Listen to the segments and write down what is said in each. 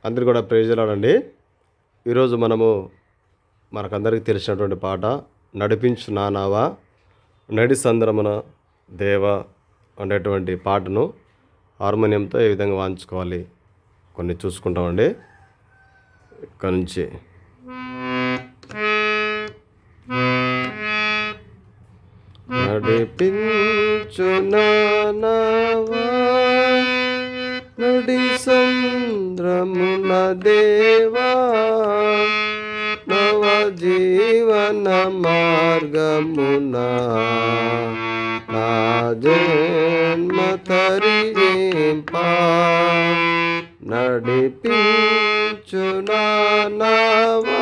అందరు కూడా praise lord. ఈరోజు మనకందరికీ తెలిసినటువంటి పాట నడిపించు నా నావా నడి సంద్రమున దేవా అనేటువంటి పాటను హార్మోనియంతో ఏ విధంగా వాయించుకోవాలి కొన్ని చూసుకుంటామండి. ఇక్కడ నుంచి నడిపించు నా నావా నడి సంద్రమున దేవా నవ జీవన మార్గమున నా జన్మ తరింపా నడిపించు నా నావా.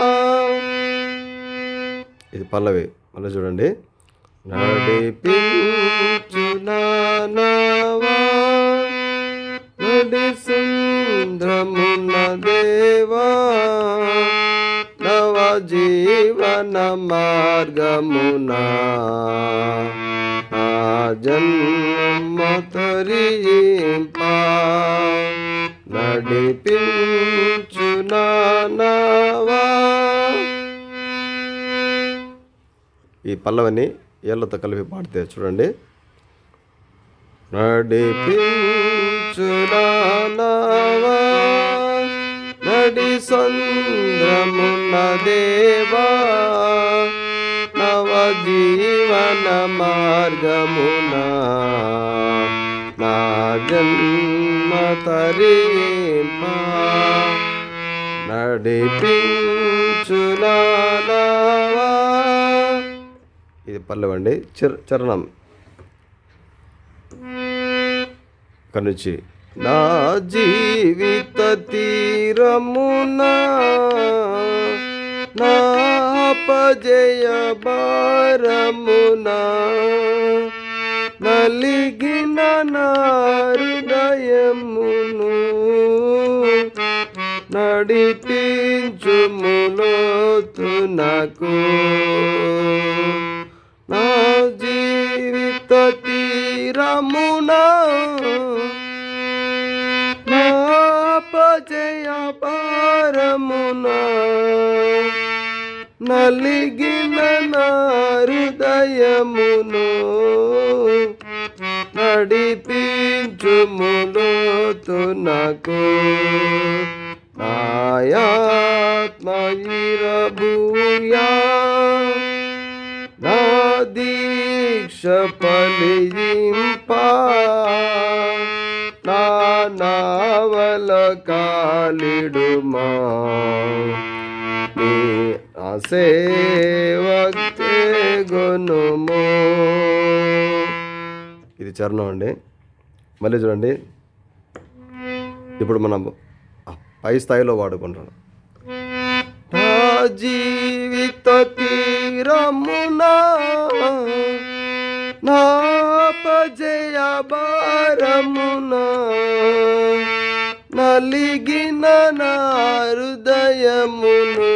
ఇది పల్లవి, మళ్ళీ చూడండి. నడిపించు నా నావా నడి సంద్రమున దేవా నవ జీవన మార్గమున నా జన్మ తరింపా నడిపించు నా నావా. ఈ పల్లవిని ఏళ్ళతో కలిపి పాడితే చూడండి. నడిపించు నా నావా నడి సంద్రమున దేవా నవ జీవన మార్గమున నా జన్మ తరింపా నడిపించు నా నావా. ఇది పల్లవండి. చరణం ఇక్కడ నుంచి నా జీవిత తీరమున నా అపజయ భారమున నలిగిన నా హృదయమును నడిపించుములోతునకు నా జీవిత తీరమున నా అపజయ భారమున నలిగిన నా హృదయమును నడిపించుములోతునకు నాయాత్మ విరబూయా నా దీక్ష ఫలింపా నా నావల కాలిడుమా నీ సేవకే గొనుమో. ఇది చరణం అండి. మళ్ళీ చూడండి. ఇప్పుడు మనం పై స్థాయిలో వాడుకుంటాం. నా జీవిత తీరమున నా అపజయ భారమున నలిగిన నా హృదయమును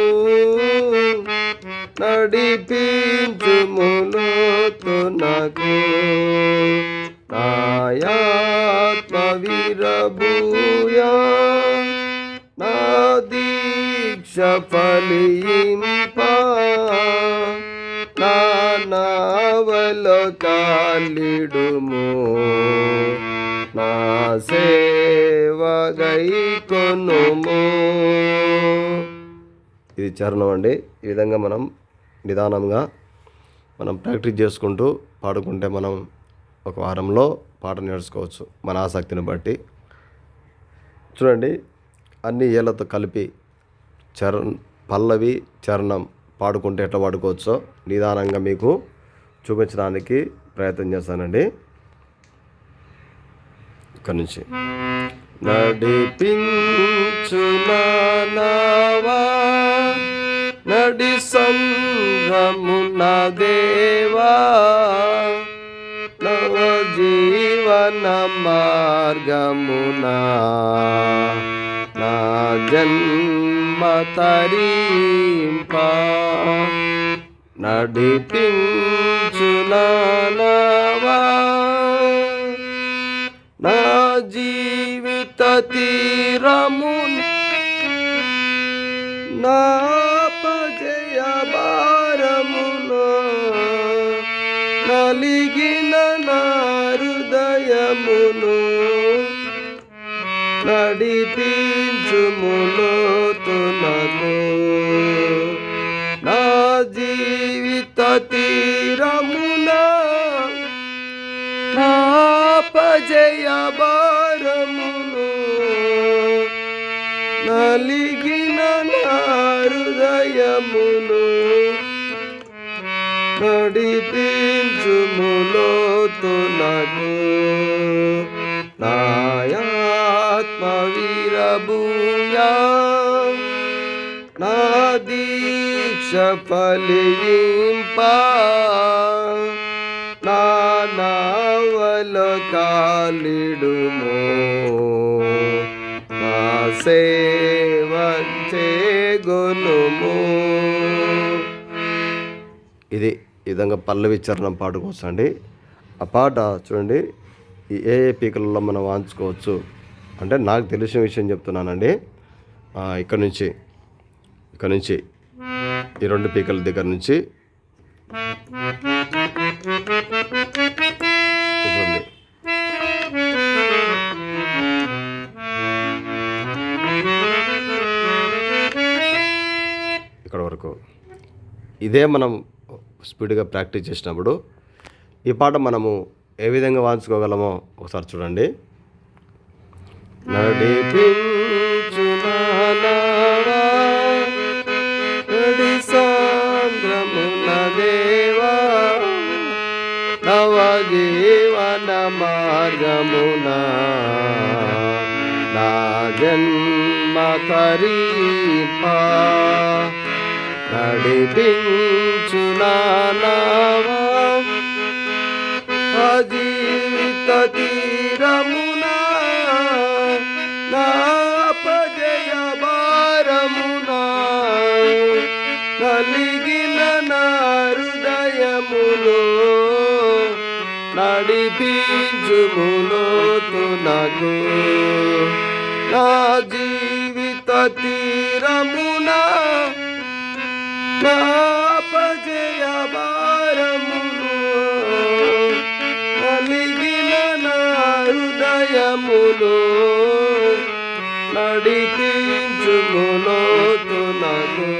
నడిపించుములోతునకు నాయాత్మ విరబూయా నా దీక్ష ఫలింపా నా నావల కాలిడుము నా సేవగై కొనుము. ఇది చరణం అండి. ఈ విధంగా మనం నిదానంగా ప్రాక్టీస్ చేసుకుంటూ పాడుకుంటే మనం ఒక వారంలో పాట నేర్చుకోవచ్చు మన ఆసక్తిని బట్టి. చూడండి, అన్ని ఏళ్ళతో కలిపి పల్లవి చరణం పాడుకుంటే ఎట్లా పాడుకోవచ్చో నిదానంగా మీకు చూపించడానికి ప్రయత్నం చేస్తానండి. ఇక్కడి నుంచి నడిపించు నా నావా నడి సంద్రమున దేవా నవ జీవన మార్గమున నా జన్మ తరింపా నడిపించు నా నావా నా జీవిత తీరమున నలిగిన నా హృదయమును నడిపించుము లోతునకు. నా జీవిత తీరమున నా అపజయ భారమును నలిగిన నా హృదయమును నడిపించుము లోతునకు. నాయాత్మ విరబూయా నా దీక్ష ఫలింపా నా నావల కాలిడుమో నా సేవ చేగొనుము. ఇది ఈ విధంగా పల్లవి చరణం పాడుకోవచ్చు అండి. ఆ పాట చూడండి, ఈ ఏ పీకలలో మనం వాంచుకోవచ్చు అంటే నాకు తెలిసిన విషయం చెప్తున్నానండి. ఇక్కడ నుంచి ఈ 2 పీకల దగ్గర నుంచి చూడండి, ఇక్కడ వరకు ఇదే మనం స్పీడ్గా ప్రాక్టీస్ చేసినప్పుడు ఈ పాట మనము ఏ విధంగా వాంచుకోగలమో ఒకసారి చూడండి. నడి సాంద్రమున దేవా నవ జీవన మార్గమున నా జన్మ తరీపా నడిపించు నావా జీవిత తీరమున నా అపజయ భారమున నలిగిన నా హృదయములో నడిపించుము లోతునకు. నా జీవిత తీరమున నా అపజయ భారమును నలిగిన నా హృదయములో నడిపించుము లోతునకు.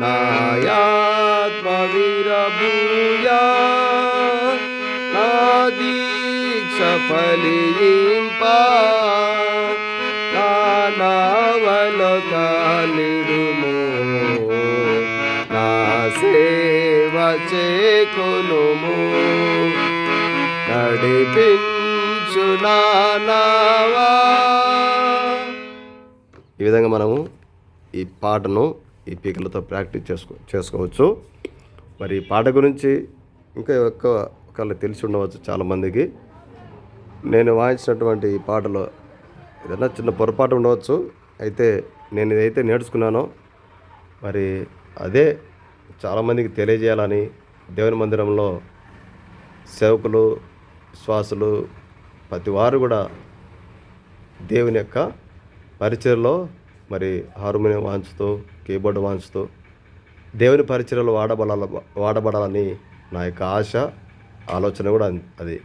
నాయాత్మ విరబూయా నా దీక్ష ఫలింపా నా నావల కాలిడుము నా సేవ చేకొనుము నడిపించు నావా. ఈ విధంగా మనము ఈ పాటను ఈ పీకలతో ప్రాక్టీస్ చేసుకోవచ్చు. మరి ఈ పాట గురించి ఇంకా ఒకళ్ళు తెలిసి ఉండవచ్చు చాలామందికి. నేను వాయించినటువంటి ఈ పాటలో ఏదైనా చిన్న పొరపాటు ఉండవచ్చు, అయితే నేను ఇదైతే నేర్చుకున్నానో మరి అదే చాలామందికి తెలియజేయాలని దేవుని మందిరంలో సేవకులు, విశ్వాసులు ప్రతి వారు కూడా దేవుని యొక్క పరిచర్యలో మరి హార్మోనియం వాంచుతూ, కీబోర్డ్ వాంచుతూ దేవుని పరిచర్యలో వాడబడాలని నా యొక్క ఆశ, ఆలోచన కూడా అది.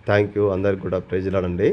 Thank you. అందరికి కూడా ప్రైజ్ లార్డ్ అండి.